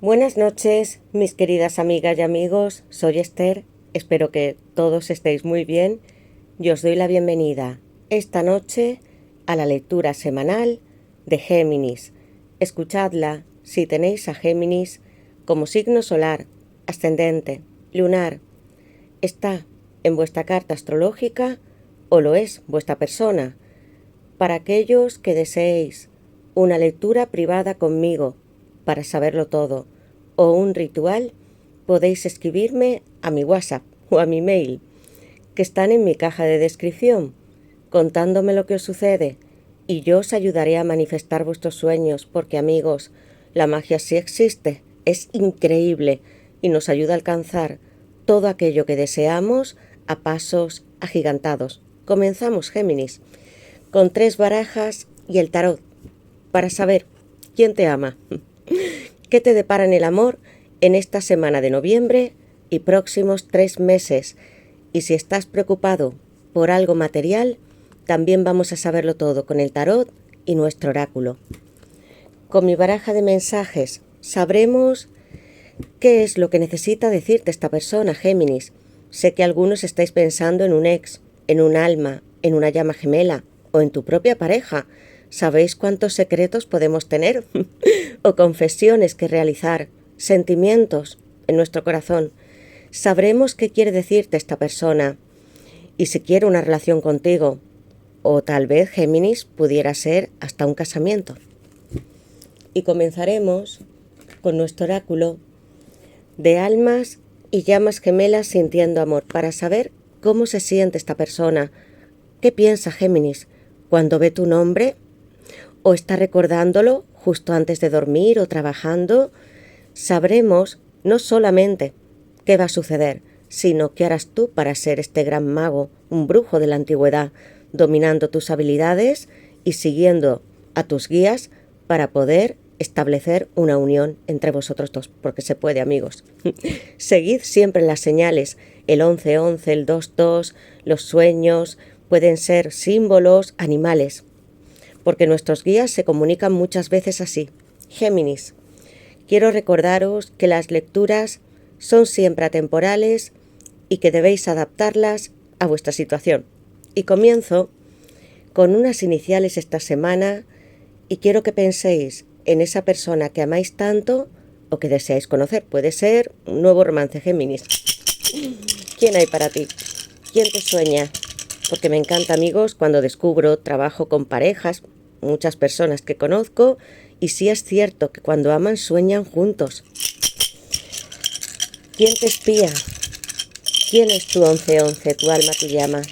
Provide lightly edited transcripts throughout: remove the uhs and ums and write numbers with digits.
Buenas noches, mis queridas amigas y amigos. Soy Esther. Espero que todos estéis muy bien y os doy la bienvenida esta noche a la lectura semanal de Géminis. Escuchadla si tenéis a Géminis como signo solar, ascendente, lunar. Está en vuestra carta astrológica o lo es vuestra persona. Para aquellos que deseéis una lectura privada conmigo para saberlo todo o un ritual, podéis escribirme a mi WhatsApp o a mi mail, que están en mi caja de descripción, contándome lo que os sucede, y yo os ayudaré a manifestar vuestros sueños, porque amigos, la magia sí existe, es increíble y nos ayuda a alcanzar todo aquello que deseamos a pasos agigantados. Comenzamos, Géminis, con 3 barajas y el tarot, para saber quién te ama. ¿Qué te depara en el amor en esta semana de noviembre y próximos 3 meses? Y si estás preocupado por algo material, también vamos a saberlo todo con el tarot y nuestro oráculo. Con mi baraja de mensajes sabremos qué es lo que necesita decirte esta persona, Géminis. Sé que algunos estáis pensando en un ex, en un alma, en una llama gemela o en tu propia pareja. ¿Sabéis cuántos secretos podemos tener? O confesiones que realizar, sentimientos en nuestro corazón. Sabremos qué quiere decirte esta persona y si quiere una relación contigo. O tal vez, Géminis, pudiera ser hasta un casamiento. Y comenzaremos con nuestro oráculo de almas y llamas gemelas sintiendo amor, para saber cómo se siente esta persona. ¿Qué piensa, Géminis, cuando ve tu nombre? ¿O está recordándolo justo antes de dormir o trabajando? Sabremos no solamente qué va a suceder, sino qué harás tú para ser este gran mago, un brujo de la antigüedad, dominando tus habilidades y siguiendo a tus guías para poder establecer una unión entre vosotros dos, porque se puede, amigos. Seguid siempre las señales, el 11-11, el 2-2, los sueños, pueden ser símbolos, animales, porque nuestros guías se comunican muchas veces así. Géminis, quiero recordaros que las lecturas son siempre atemporales y que debéis adaptarlas a vuestra situación. Y comienzo con unas iniciales esta semana y quiero que penséis en esa persona que amáis tanto o que deseáis conocer. Puede ser un nuevo romance, Géminis. ¿Quién hay para ti? ¿Quién te sueña? Porque me encanta, amigos, cuando descubro trabajo con parejas, muchas personas que conozco, y sí es cierto que cuando aman sueñan juntos. ¿Quién te espía? ¿Quién es tu 11-11, tu alma, tu llama?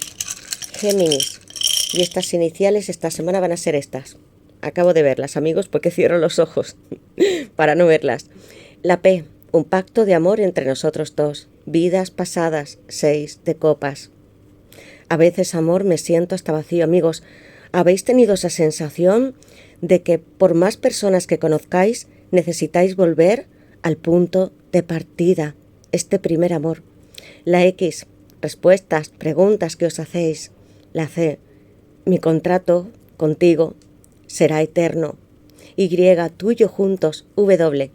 Géminis. Y estas iniciales esta semana van a ser estas. Acabo de verlas, amigos, porque cierro los ojos para no verlas. La P, un pacto de amor entre nosotros dos. Vidas pasadas, 6 de copas. A veces, amor, me siento hasta vacío. Amigos, ¿habéis tenido esa sensación de que por más personas que conozcáis, necesitáis volver al punto de partida, este primer amor? La X, respuestas, preguntas que os hacéis. La C, mi contrato contigo será eterno. Y, tuyo juntos, W.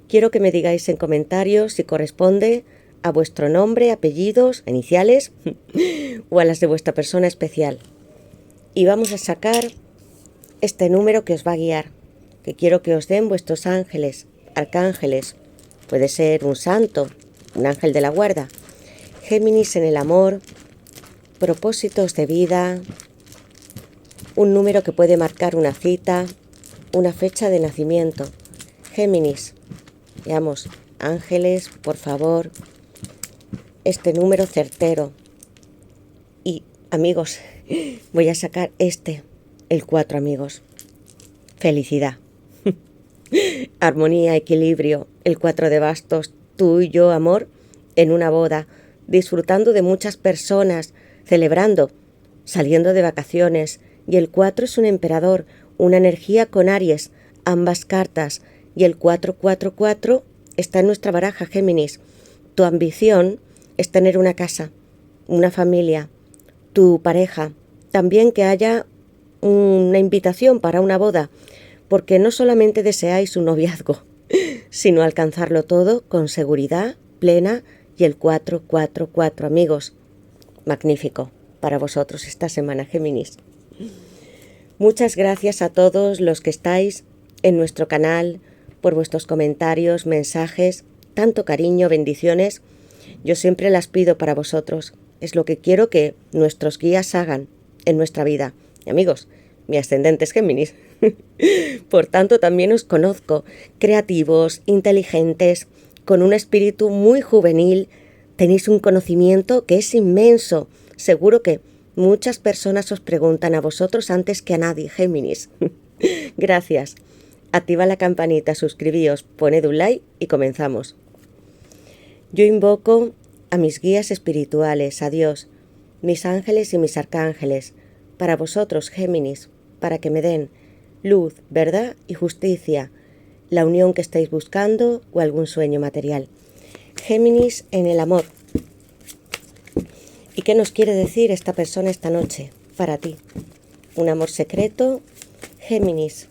Quiero que me digáis en comentarios si corresponde a vuestro nombre, apellidos, iniciales o a las de vuestra persona especial. Y vamos a sacar este número que os va a guiar, que quiero que os den vuestros ángeles, arcángeles. Puede ser un santo, un ángel de la guarda. Géminis en el amor, propósitos de vida, un número que puede marcar una cita, una fecha de nacimiento. Géminis, veamos, ángeles, por favor, este número certero. Y, amigos, voy a sacar el 4, amigos. Felicidad. Armonía, equilibrio, el 4 de bastos, tú y yo, amor, en una boda, disfrutando de muchas personas, celebrando, saliendo de vacaciones. Y el 4 es un emperador, una energía con Aries, ambas cartas. Y el 444 está en nuestra baraja, Géminis. Tu ambición es tener una casa, una familia, tu pareja. También que haya una invitación para una boda, porque no solamente deseáis un noviazgo, sino alcanzarlo todo con seguridad plena y el 444, amigos. Magnífico para vosotros esta semana, Géminis. Muchas gracias a todos los que estáis en nuestro canal, por vuestros comentarios, mensajes, tanto cariño, bendiciones. Yo siempre las pido para vosotros. Es lo que quiero que nuestros guías hagan en nuestra vida. Y amigos, mi ascendente es Géminis. Por tanto, también os conozco, creativos, inteligentes, con un espíritu muy juvenil. Tenéis un conocimiento que es inmenso. Seguro que muchas personas os preguntan a vosotros antes que a nadie, Géminis. Gracias. Activa la campanita, suscribíos, poned un like y comenzamos. Yo invoco a mis guías espirituales, a Dios, mis ángeles y mis arcángeles, para vosotros, Géminis, para que me den luz, verdad y justicia, la unión que estáis buscando o algún sueño material. Géminis en el amor. ¿Y qué nos quiere decir esta persona esta noche para ti? Un amor secreto, Géminis.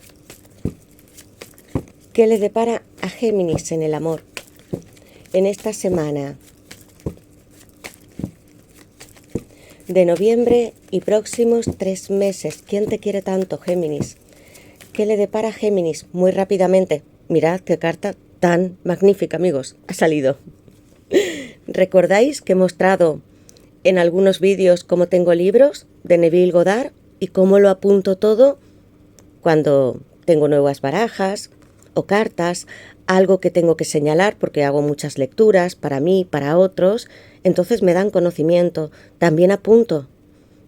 ¿Qué le depara a Géminis en el amor en esta semana de noviembre y próximos 3 meses? ¿Quién te quiere tanto, Géminis? ¿Qué le depara a Géminis? Muy rápidamente. Mirad qué carta tan magnífica, amigos. Ha salido. ¿Recordáis que he mostrado en algunos vídeos cómo tengo libros de Neville Goddard y cómo lo apunto todo cuando tengo nuevas barajas o cartas, algo que tengo que señalar porque hago muchas lecturas para mí, para otros? Entonces me dan conocimiento. También apunto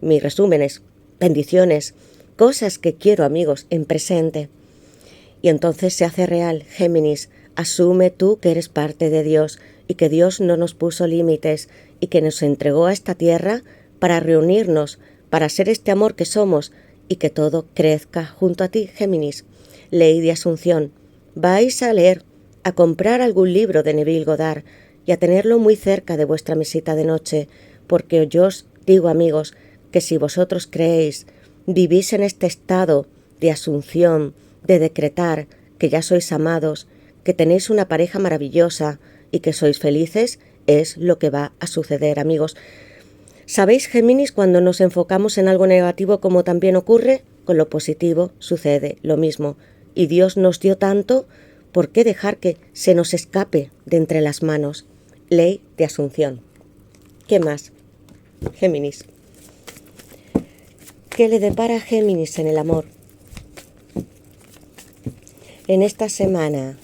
mis resúmenes, bendiciones, cosas que quiero, amigos, en presente. Y entonces se hace real, Géminis. Asume tú que eres parte de Dios y que Dios no nos puso límites y que nos entregó a esta tierra para reunirnos, para ser este amor que somos y que todo crezca junto a ti, Géminis. Ley de Asunción. Vais a leer, a comprar algún libro de Neville Goddard y a tenerlo muy cerca de vuestra mesita de noche, porque yo os digo, amigos, que si vosotros creéis, vivís en este estado de asunción, de decretar que ya sois amados, que tenéis una pareja maravillosa y que sois felices, es lo que va a suceder, amigos. ¿Sabéis, Géminis, cuando nos enfocamos en algo negativo como también ocurre? Con lo positivo sucede lo mismo. Y Dios nos dio tanto, ¿por qué dejar que se nos escape de entre las manos? Ley de Asunción. ¿Qué más, Géminis? ¿Qué le depara a Géminis en el amor en esta semana?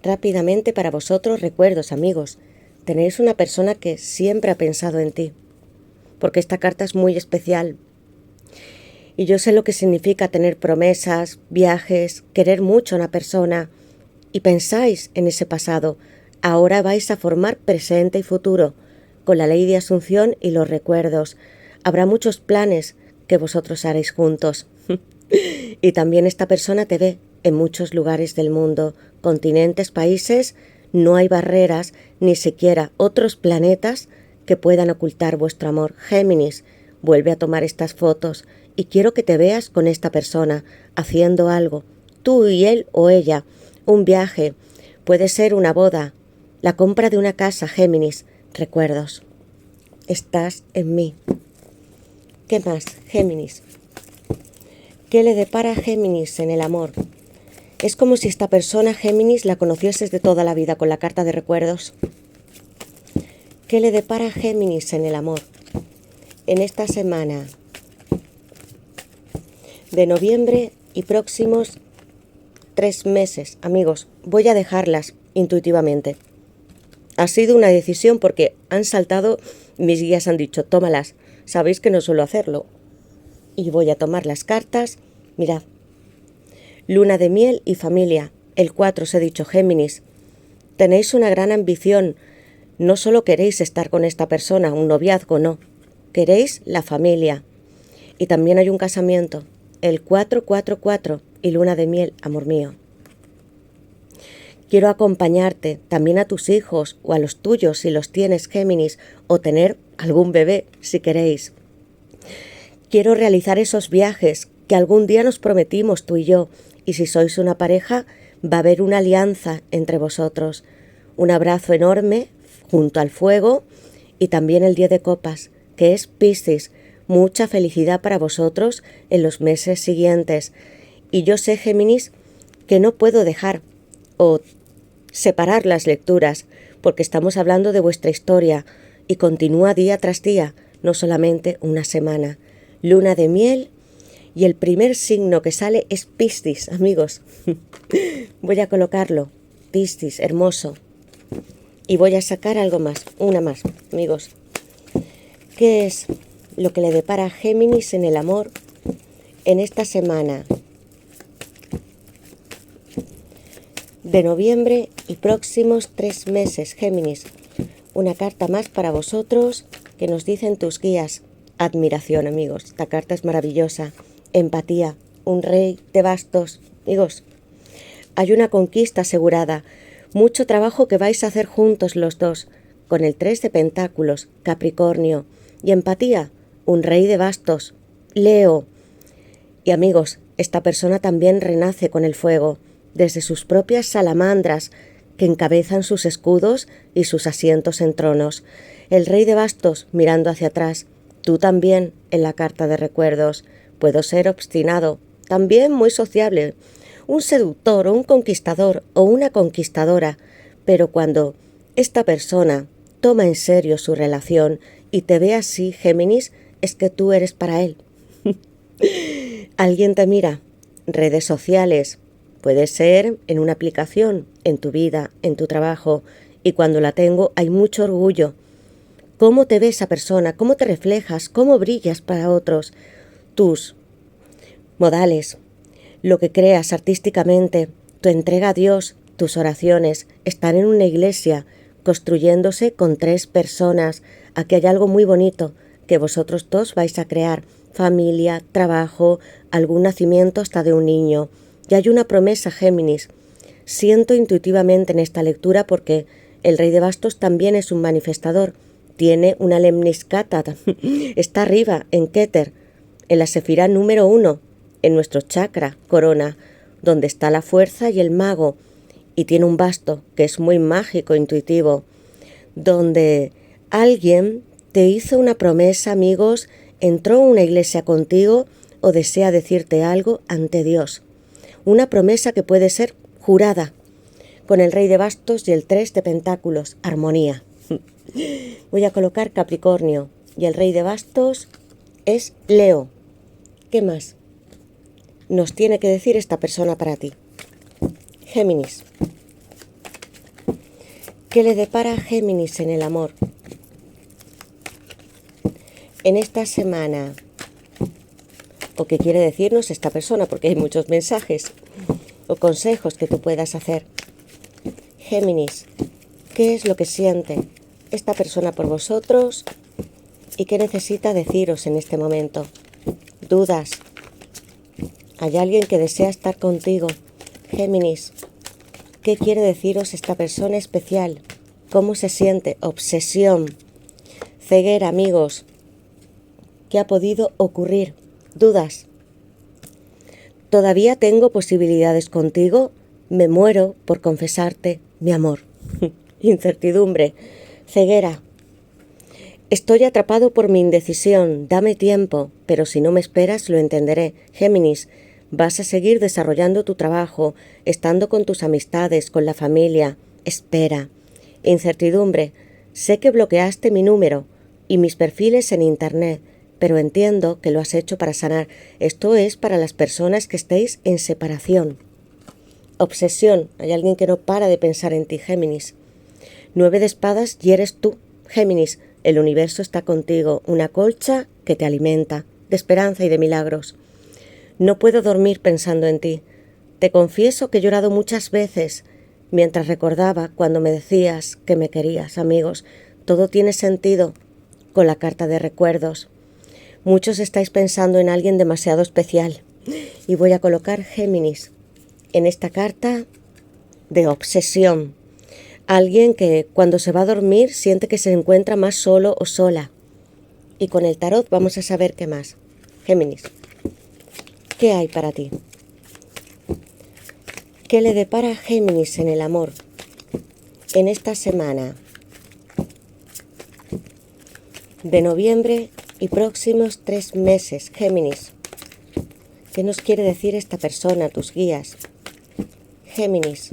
Rápidamente para vosotros, recuerdos, amigos. Tenéis una persona que siempre ha pensado en ti, porque esta carta es muy especial. Y yo sé lo que significa tener promesas, viajes, querer mucho a una persona. Y pensáis en ese pasado. Ahora vais a formar presente y futuro, con la ley de Asunción y los recuerdos. Habrá muchos planes que vosotros haréis juntos. Y también esta persona te ve en muchos lugares del mundo, continentes, países. No hay barreras, ni siquiera otros planetas que puedan ocultar vuestro amor. Géminis, vuelve a tomar estas fotos y quiero que te veas con esta persona, haciendo algo, tú y él o ella, un viaje, puede ser una boda, la compra de una casa, Géminis, recuerdos. Estás en mí. ¿Qué más, Géminis? ¿Qué le depara a Géminis en el amor? Es como si esta persona, Géminis, la conocieses de toda la vida con la carta de recuerdos. ¿Qué le depara a Géminis en el amor en esta semana de noviembre y próximos 3 meses? Amigos, voy a dejarlas intuitivamente. Ha sido una decisión porque han saltado, mis guías han dicho, tómalas. Sabéis que no suelo hacerlo. Y voy a tomar las cartas. Mirad. Luna de miel y familia. El 4 os he dicho, Géminis. Tenéis una gran ambición. No solo queréis estar con esta persona, un noviazgo, no. Queréis la familia. Y también hay un casamiento. El 444 y luna de miel, amor mío. Quiero acompañarte, también a tus hijos o a los tuyos si los tienes, Géminis, o tener algún bebé si queréis. Quiero realizar esos viajes que algún día nos prometimos tú y yo, y si sois una pareja, Va a haber una alianza entre vosotros, un abrazo enorme junto al fuego y también el 10 de copas, que es Piscis. Mucha felicidad para vosotros en los meses siguientes. Y yo sé, Géminis, que no puedo dejar o separar las lecturas, porque estamos hablando de vuestra historia y continúa día tras día, no solamente una semana. Luna de miel y el primer signo que sale es Piscis, amigos. Voy a colocarlo, Piscis, hermoso. Y voy a sacar algo más, una más, amigos. ¿Qué es lo que le depara a Géminis en el amor en esta semana de noviembre y próximos 3 meses, Géminis? Una carta más para vosotros que nos dicen tus guías. Admiración, amigos. Esta carta es maravillosa. Empatía. Un rey de bastos. Amigos, hay una conquista asegurada. Mucho trabajo que vais a hacer juntos los dos. Con el 3 de pentáculos, Capricornio. Y empatía. Un rey de bastos. Leo. Y amigos, esta persona también renace con el fuego. Desde sus propias salamandras que encabezan sus escudos y sus asientos en tronos. El rey de bastos mirando hacia atrás. Tú también en la carta de recuerdos. Puedo ser obstinado, también muy sociable, un seductor o un conquistador o una conquistadora, pero cuando esta persona toma en serio su relación y te ve así, Géminis, es que tú eres para él. Alguien te mira, redes sociales, puede ser en una aplicación, en tu vida, en tu trabajo, y cuando la tengo hay mucho orgullo. ¿Cómo te ve esa persona? ¿Cómo te reflejas? ¿Cómo brillas para otros? Tus modales, lo que creas artísticamente, tu entrega a Dios, tus oraciones, están en una iglesia construyéndose con 3 personas. Aquí hay algo muy bonito que vosotros dos vais a crear. Familia, trabajo, algún nacimiento hasta de un niño. Y hay una promesa, Géminis. Siento intuitivamente en esta lectura porque el rey de bastos también es un manifestador. Tiene una lemniscata. Está arriba, en Keter, en la sefirá número 1, en nuestro chakra, corona, donde está la fuerza y el mago. Y tiene un basto que es muy mágico, intuitivo, donde alguien te hizo una promesa, amigos, entró a una iglesia contigo o desea decirte algo ante Dios. Una promesa que puede ser jurada, con el rey de bastos y el 3 de pentáculos, armonía. Voy a colocar Capricornio y el rey de bastos es Leo. ¿Qué más nos tiene que decir esta persona para ti? Géminis. ¿Qué le depara a Géminis en el amor? En esta semana, o qué quiere decirnos esta persona, porque hay muchos mensajes o consejos que tú puedas hacer. Géminis, ¿qué es lo que siente esta persona por vosotros y qué necesita deciros en este momento? Dudas. Hay alguien que desea estar contigo. Géminis, ¿qué quiere deciros esta persona especial? ¿Cómo se siente? Obsesión. Ceguera, amigos. ¿Qué ha podido ocurrir? Dudas. ¿Todavía tengo posibilidades contigo? Me muero por confesarte mi amor. Incertidumbre. Ceguera. Estoy atrapado por mi indecisión. Dame tiempo, pero si no me esperas lo entenderé. Géminis, vas a seguir desarrollando tu trabajo, estando con tus amistades, con la familia. Espera. Incertidumbre. Sé que bloqueaste mi número y mis perfiles en internet, pero entiendo que lo has hecho para sanar. Esto es para las personas que estéis en separación. Obsesión. Hay alguien que no para de pensar en ti, Géminis. 9 de espadas y eres tú, Géminis. El universo está contigo, una colcha que te alimenta, de esperanza y de milagros. No puedo dormir pensando en ti. Te confieso que he llorado muchas veces mientras recordaba cuando me decías que me querías, amigos. Todo tiene sentido con la carta de recuerdos. Muchos estáis pensando en alguien demasiado especial. Y voy a colocar Géminis en esta carta de obsesión. Alguien que cuando se va a dormir siente que se encuentra más solo o sola. Y con el tarot vamos a saber qué más. Géminis, ¿qué hay para ti? ¿Qué le depara a Géminis en el amor en esta semana de noviembre y próximos 3 meses, Géminis? ¿Qué nos quiere decir esta persona, tus guías? Géminis,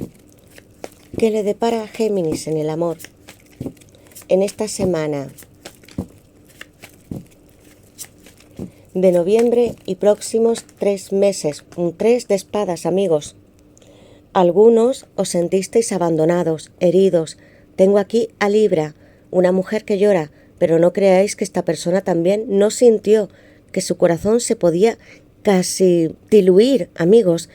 ¿qué le depara a Géminis en el amor en esta semana de noviembre y próximos 3 meses? Un 3 de espadas, amigos. Algunos os sentisteis abandonados, heridos. Tengo aquí a Libra, una mujer que llora, pero no creáis que esta persona también no sintió que su corazón se podía casi diluir, amigos.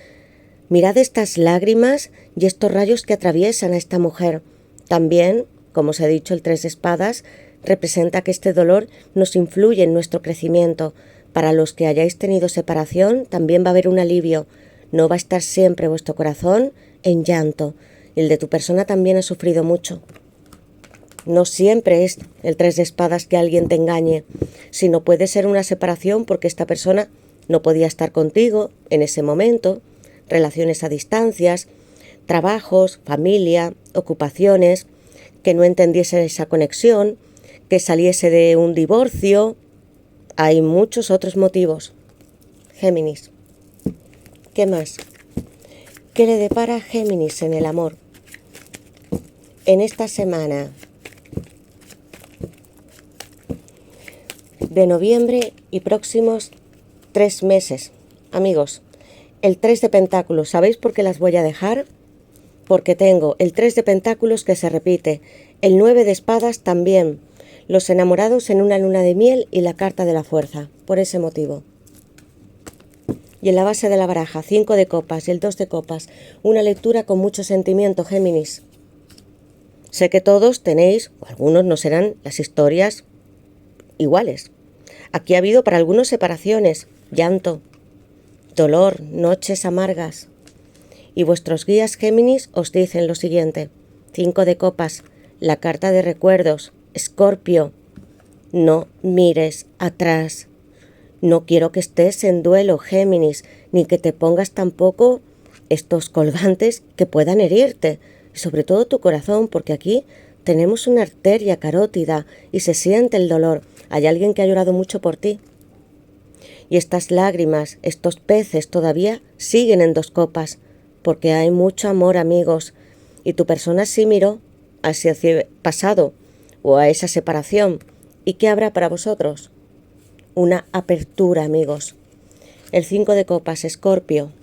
Mirad estas lágrimas y estos rayos que atraviesan a esta mujer. También, como os he dicho, el 3 de espadas representa que este dolor nos influye en nuestro crecimiento. Para los que hayáis tenido separación, también va a haber un alivio. No va a estar siempre vuestro corazón en llanto. El de tu persona también ha sufrido mucho. No siempre es el 3 de espadas que alguien te engañe, sino puede ser una separación porque esta persona no podía estar contigo en ese momento, relaciones a distancias, trabajos, familia, ocupaciones, que no entendiese esa conexión, que saliese de un divorcio. Hay muchos otros motivos. Géminis. ¿Qué más? ¿Qué le depara a Géminis en el amor en esta semana de noviembre y próximos 3 meses? Amigos, el 3 de pentáculos, ¿sabéis por qué las voy a dejar? Porque tengo el 3 de pentáculos que se repite, el 9 de espadas también, los enamorados en una luna de miel y la carta de la fuerza, por ese motivo. Y en la base de la baraja, 5 de copas y el 2 de copas, una lectura con mucho sentimiento, Géminis. Sé que todos tenéis, o algunos no serán, las historias iguales. Aquí ha habido para algunos separaciones, llanto, dolor, noches amargas. Y vuestros guías Géminis os dicen lo siguiente: 5 de copas, la carta de recuerdos, Escorpio, no mires atrás. No quiero que estés en duelo, Géminis, ni que te pongas tampoco estos colgantes que puedan herirte, y sobre todo tu corazón, porque aquí tenemos una arteria carótida y se siente el dolor. Hay alguien que ha llorado mucho por ti. Y estas lágrimas, estos peces todavía siguen en 2 copas, porque hay mucho amor, amigos. Y tu persona sí miró hacia el pasado o a esa separación. ¿Y qué habrá para vosotros? Una apertura, amigos. El 5 de copas, Escorpio.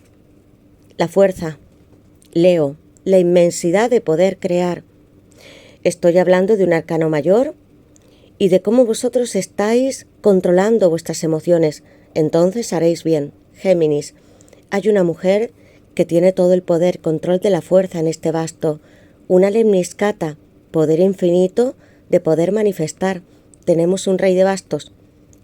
La fuerza, Leo, la inmensidad de poder crear. Estoy hablando de un arcano mayor y de cómo vosotros estáis controlando vuestras emociones. Entonces haréis bien, Géminis. Hay una mujer que tiene todo el poder, control de la fuerza en este basto. Una lemniscata, poder infinito de poder manifestar. Tenemos un rey de bastos.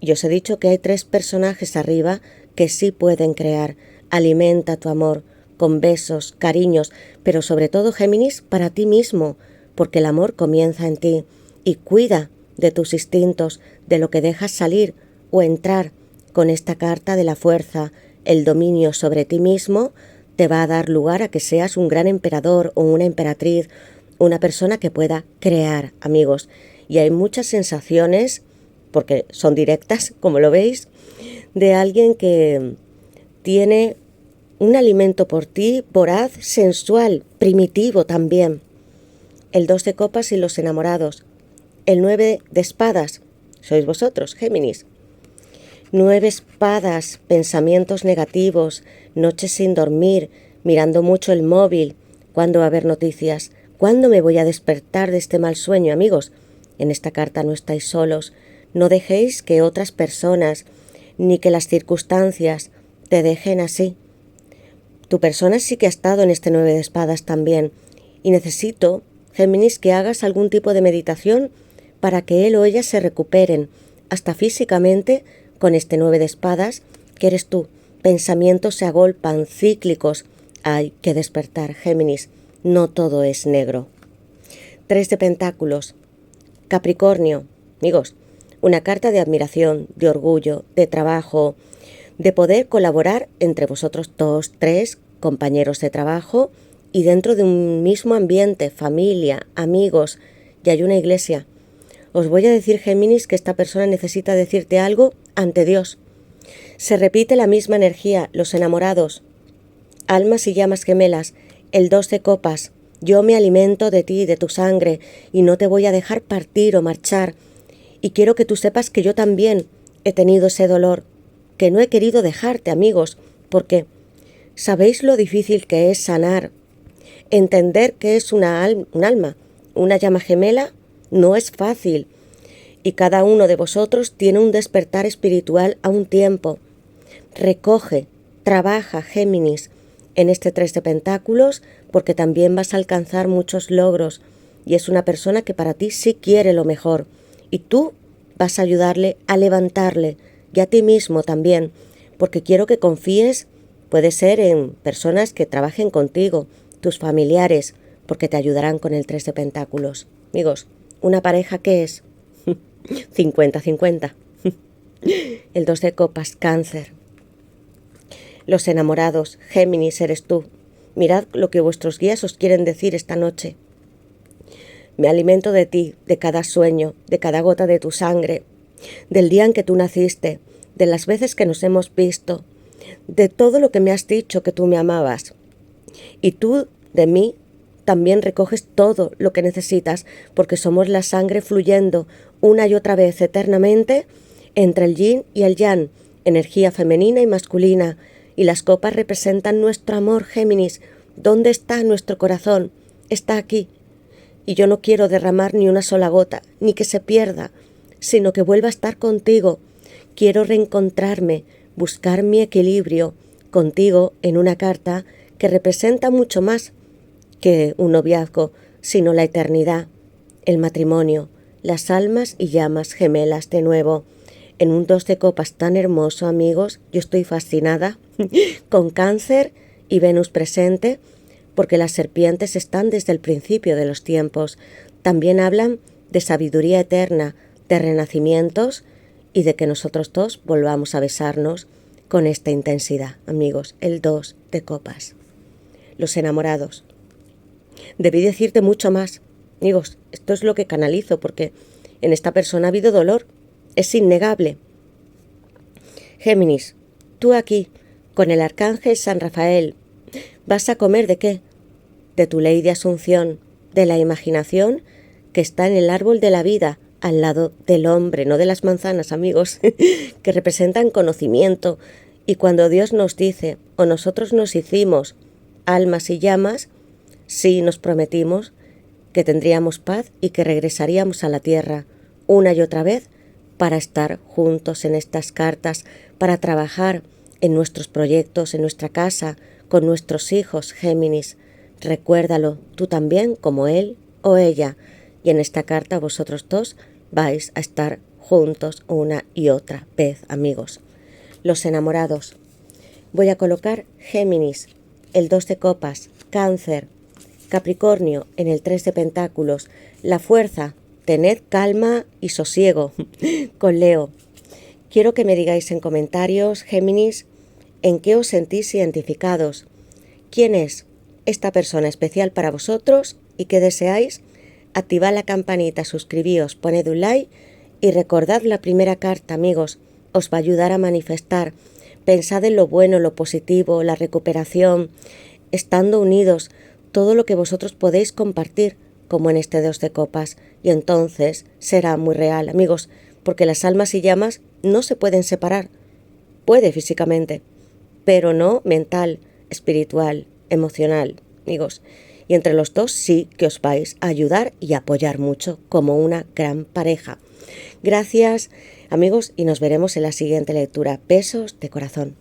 Y os he dicho que hay 3 personajes arriba que sí pueden crear. Alimenta tu amor con besos, cariños, pero sobre todo, Géminis, para ti mismo, porque el amor comienza en ti. Y cuida de tus instintos, de lo que dejas salir o entrar. Con esta carta de la fuerza, el dominio sobre ti mismo te va a dar lugar a que seas un gran emperador o una emperatriz, una persona que pueda crear, amigos. Y hay muchas sensaciones, porque son directas, como lo veis, de alguien que tiene un alimento por ti, voraz, sensual, primitivo también. El 2 de copas y los enamorados. El 9 de espadas, sois vosotros, Géminis. 9 espadas, pensamientos negativos, noches sin dormir, mirando mucho el móvil. ¿Cuándo va a haber noticias? ¿Cuándo me voy a despertar de este mal sueño, amigos? En esta carta no estáis solos. No dejéis que otras personas ni que las circunstancias te dejen así. Tu persona sí que ha estado en este 9 de espadas también. Y necesito, Géminis, que hagas algún tipo de meditación para que él o ella se recuperen, hasta físicamente, con este 9 de espadas, que eres tú. Pensamientos se agolpan, cíclicos. Hay que despertar, Géminis. No todo es negro. 3 de pentáculos. Capricornio. Amigos, una carta de admiración, de orgullo, de trabajo, de poder colaborar entre vosotros 2, 3 compañeros de trabajo y dentro de un mismo ambiente, familia, amigos, y hay una iglesia. Os voy a decir, Géminis, que esta persona necesita decirte algo ante Dios. Se repite la misma energía, los enamorados, almas y llamas gemelas, el 2 de copas. Yo me alimento de ti, de tu sangre, y no te voy a dejar partir o marchar. Y quiero que tú sepas que yo también he tenido ese dolor, que no he querido dejarte, amigos, porque ¿sabéis lo difícil que es sanar? Entender que es un alma, una llama gemela, no es fácil. Y cada uno de vosotros tiene un despertar espiritual a un tiempo. Recoge, trabaja, Géminis, en este 3 de pentáculos, porque también vas a alcanzar muchos logros. Y es una persona que para ti sí quiere lo mejor. Y tú vas a ayudarle a levantarle, y a ti mismo también, porque quiero que confíes, puede ser en personas que trabajen contigo, tus familiares, porque te ayudarán con el 3 de pentáculos. Amigos, ¿una pareja qué es? 50-50. El 2 de copas, Cáncer. Los enamorados, Géminis, eres tú. Mirad lo que vuestros guías os quieren decir esta noche. Me alimento de ti, de cada sueño, de cada gota de tu sangre, del día en que tú naciste, de las veces que nos hemos visto, de todo lo que me has dicho que tú me amabas. Y tú, de mí, también recoges todo lo que necesitas, porque somos la sangre fluyendo una y otra vez eternamente entre el yin y el yang, energía femenina y masculina, y las copas representan nuestro amor, Géminis. ¿Dónde está nuestro corazón? Está aquí. Y yo no quiero derramar ni una sola gota, ni que se pierda, sino que vuelva a estar contigo. Quiero reencontrarme, buscar mi equilibrio contigo en una carta que representa mucho más que un noviazgo, sino la eternidad, el matrimonio, las almas y llamas gemelas de nuevo. En un 2 de copas tan hermoso, amigos, yo estoy fascinada con Cáncer y Venus presente, porque las serpientes están desde el principio de los tiempos. También hablan de sabiduría eterna, de renacimientos y de que nosotros dos volvamos a besarnos con esta intensidad, amigos. El 2 de copas. Los enamorados. Debí decirte mucho más. Amigos, esto es lo que canalizo, porque en esta persona ha habido dolor. Es innegable. Géminis, tú aquí, con el arcángel San Rafael, ¿vas a comer de qué? De tu ley de asunción, de la imaginación que está en el árbol de la vida, al lado del hombre, no de las manzanas, amigos, que representan conocimiento. Y cuando Dios nos dice, o nosotros nos hicimos almas y llamas, sí nos prometimos que tendríamos paz y que regresaríamos a la tierra una y otra vez para estar juntos en estas cartas, para trabajar en nuestros proyectos, en nuestra casa, con nuestros hijos, Géminis. Recuérdalo tú también, como él o ella, y en esta carta vosotros dos vais a estar juntos una y otra vez, amigos. Los enamorados. Voy a colocar Géminis, el 2 de copas, Cáncer, Capricornio en el 3 de pentáculos, la fuerza. Tened calma y sosiego con Leo. Quiero que me digáis en comentarios, Géminis, en qué os sentís identificados. ¿Quién es esta persona especial para vosotros y qué deseáis? Activad la campanita, suscribíos, poned un like y recordad la primera carta, amigos. Os va a ayudar a manifestar. Pensad en lo bueno, lo positivo, la recuperación, estando unidos, todo lo que vosotros podéis compartir, como en este 2 de copas, y entonces será muy real, amigos, porque las almas y llamas no se pueden separar. Puede físicamente, pero no mental, espiritual, emocional, amigos. Y entre los dos sí que os vais a ayudar y apoyar mucho como una gran pareja. Gracias, amigos, y nos veremos en la siguiente lectura. Besos de corazón.